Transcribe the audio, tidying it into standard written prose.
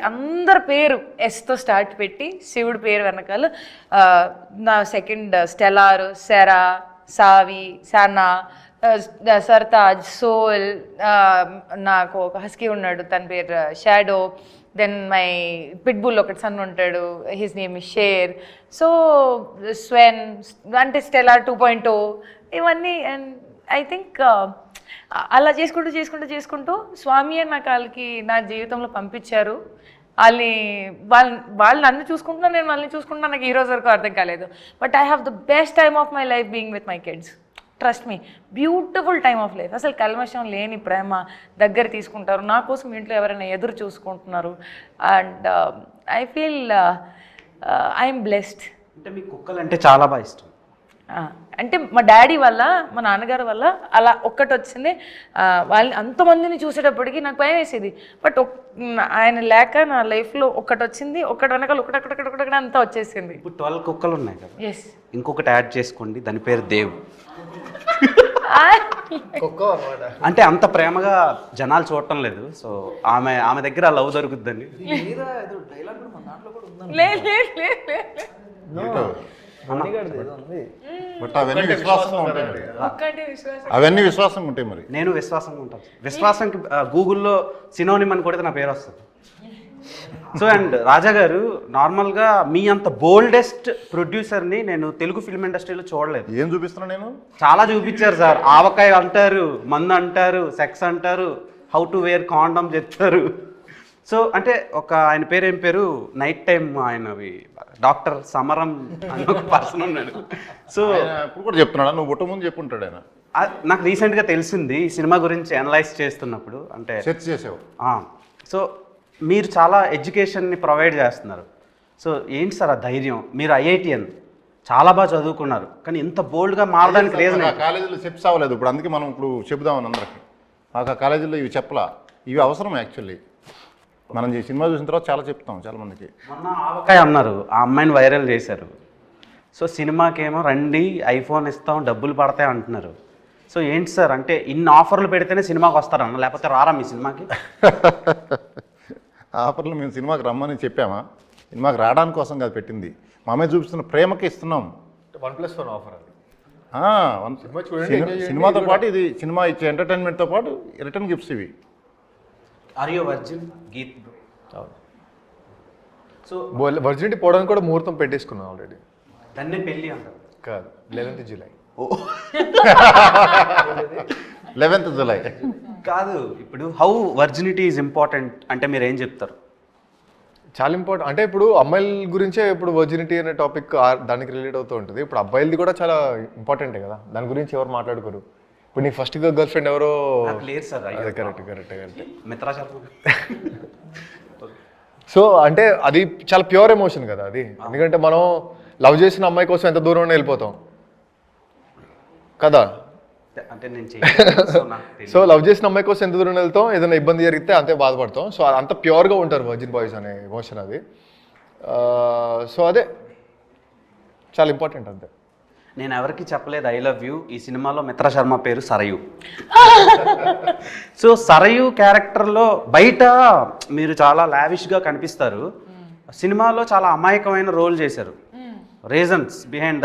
అందరి పేరు ఎస్తో స్టార్ట్ పెట్టి శివుడి పేరు వెనకాల నా సెకండ్ స్టెలార్, సెరా, సావి, సనా, సర్తాజ్, సోల్, నాకు ఒక హస్కీ ఉన్నాడు తన పేరు షాడో, దెన్ మై పిట్బుల్ ఒకటి సన్ ఉంటాడు, his name is Sher. So స్వెన్ అంటే స్టెలార్ 2.0 ఇవన్నీ. అండ్ ఐ థింక్ అలా చేసుకుంటూ స్వామి అని నా కాళ్ళకి నా జీవితంలో పంపించారు. వాళ్ళు నన్ను చూసుకుంటున్నా, నేను వాళ్ళని చూసుకుంటున్నా. నాకు ఈ రోజు వరకు అర్థం కాలేదు. But I have the best time of my life being with my kids. Trust me, beautiful time of life. అసలు కల్మషం లేని ప్రేమ, దగ్గర తీసుకుంటారు. నా కోసం ఇంట్లో ఎవరైనా ఎదురు చూసుకుంటున్నారు. And I feel I'm blessed. అంటే మీ కుక్కలు అంటే చాలా బాగా ఇష్టం. అంటే మా డాడీ వల్ల, మా నాన్నగారు వల్ల అలా ఒక్కటి వచ్చింది. వాళ్ళని అంతమందిని చూసేటప్పటికి నాకు భయం వేసేది. బట్ ఆయన లేక నా లైఫ్లో ఒక్కటి వచ్చింది. ఒక్కటి వెనకాల ఒకటి అంతా వచ్చేసింది. ఇప్పుడు 12 కుక్కలు ఉన్నాయి కదా. ఎస్, ఇంకొకటి యాడ్ చేసుకోండి, దాని పేరు దేవ్. అంటే అంత ప్రేమగా జనాలు చూడటం లేదు. సో ఆమె దగ్గర లవ్ దొరుకుద్దని. అవన్నీ విశ్వాసంగా ఉంటాయి. మరి నేను విశ్వాసంగా ఉంటాను. విశ్వాసంకి గూగుల్లో సినోనిమ్ అని కొడితే నా పేరు వస్తుంది. సో అండ్ రాజా గారు, నార్మల్గా మీ అంత బోల్డెస్ట్ ప్రొడ్యూసర్ని నేను తెలుగు ఫిల్మ్ ఇండస్ట్రీలో చూడలేదు. ఏం చూపిస్తున్నా నేను? చాలా చూపించారు సార్. ఆవకాయ అంటారు, మందు అంటారు, సెక్స్ అంటారు, హౌ టు వేర్ కాండమ్ చెప్తారు. సో అంటే ఆయన పేరు ఏం పేరు, నైట్ టైం ఆయనవి డాక్టర్ సమరం అని ఒక పర్సన్ ఉన్నాడు. సో ఇప్పుడు కూడా చెప్తున్నాడా? నువ్వు పుట్ట ముందు చెప్పుంటాడు ఆయన. నాకు రీసెంట్గా తెలిసింది ఈ సినిమా గురించి అనలైజ్ చేస్తున్నప్పుడు. అంటే సెర్చ్ చేసావు. సో మీరు చాలా ఎడ్యుకేషన్ని ప్రొవైడ్ చేస్తున్నారు. సో ఏంటి సార్ ఆ ధైర్యం? మీరు IITN చాలా బాగా చదువుకున్నారు, కానీ ఇంత బోల్డ్గా మారడానికి రీజన్? కాలేజీలో చెప్పి అవ్వలేదు. ఇప్పుడు అందుకే మనం ఇప్పుడు చెబుదామని అందరికి. మాకు ఆ కాలేజీలో ఇవి చెప్పలా. ఇవి అవసరం యాక్చువల్లీ. మనం ఈ సినిమా చూసిన తర్వాత చాలా చెప్తాం చాలా మందికి. మొన్న ఆవకాయ అన్నారు, ఆ అమ్మాయిని వైరల్ చేశారు. సో సినిమాకేమో రండి, ఐఫోన్ ఇస్తాం, డబ్బులు పడతాయి అంటున్నారు. సో ఏంటి సార్, అంటే ఇన్ని ఆఫర్లు పెడితేనే సినిమాకి వస్తారన్న, లేకపోతే రారా మీ సినిమాకి? ఆఫర్లు మేము సినిమాకి రమ్మని చెప్పామా? సినిమాకి రావడానికి కోసం కాదు పెట్టింది. మా అమ్మాయి చూపిస్తున్న ప్రేమకి ఇస్తున్నాం. 1+1 ఆఫర్ అది. సినిమాతో పాటు ఇది సినిమా ఇచ్చే ఎంటర్టైన్మెంట్తో పాటు రిటర్న్ గిఫ్ట్స్ ఇవి. Are you virgin Geet? So virginity పోవడానికి కూడా ముహూర్తం పెట్టేసుకున్నాం ఆల్రెడీ. దాన్నే పెళ్ళి అంటారు కాదు, 11th జూలై. 11th జూలై కాదు. ఇప్పుడు హౌ వర్జినిటీ ఈజ్ ఇంపార్టెంట్ అంటే మీరు ఏం చెప్తారు? చాలా ఇంపార్టెంట్. అంటే ఇప్పుడు అమ్మాయిల గురించే ఇప్పుడు వర్జినిటీ అనే టాపిక్ దానికి రిలేట్ అవుతూ ఉంటుంది. ఇప్పుడు అబ్బాయిలది కూడా చాలా ఇంపార్టెంటే కదా. దాని గురించి ఎవరు మాట్లాడుకోరు. ఇప్పుడు నీ ఫస్ట్ గర్ల్ ఫ్రెండ్ ఎవరో లేదు sir. Correct Mitra Sharma. So అంటే అది చాలా ప్యూర్ ఎమోషన్ కదా అది. ఎందుకంటే మనం లవ్ చేసిన అమ్మాయి కోసం ఎంత దూరం వెళ్ళిపోతాం కదా. అంటే సో లవ్ చేసిన అమ్మాయి కోసం ఎంత దూరం వెళ్తాం, ఏదైనా ఇబ్బంది జరిగితే అంతే బాధపడతాం. సో అంత ప్యూర్గా ఉంటారు వర్జిన్ బాయ్స్ అనే ఎమోషన్ అది. సో అదే చాలా ఇంపార్టెంట్ అంతే. నేను ఎవరికి చెప్పలేదు ఐ లవ్ యూ. ఈ సినిమాలో మిత్రా శర్మ పేరు సరయు. సో సరయు క్యారెక్టర్లో బయట మీరు చాలా లావిష్గా కనిపిస్తారు, సినిమాలో చాలా అమాయకమైన రోల్ చేశారు. Reasons behind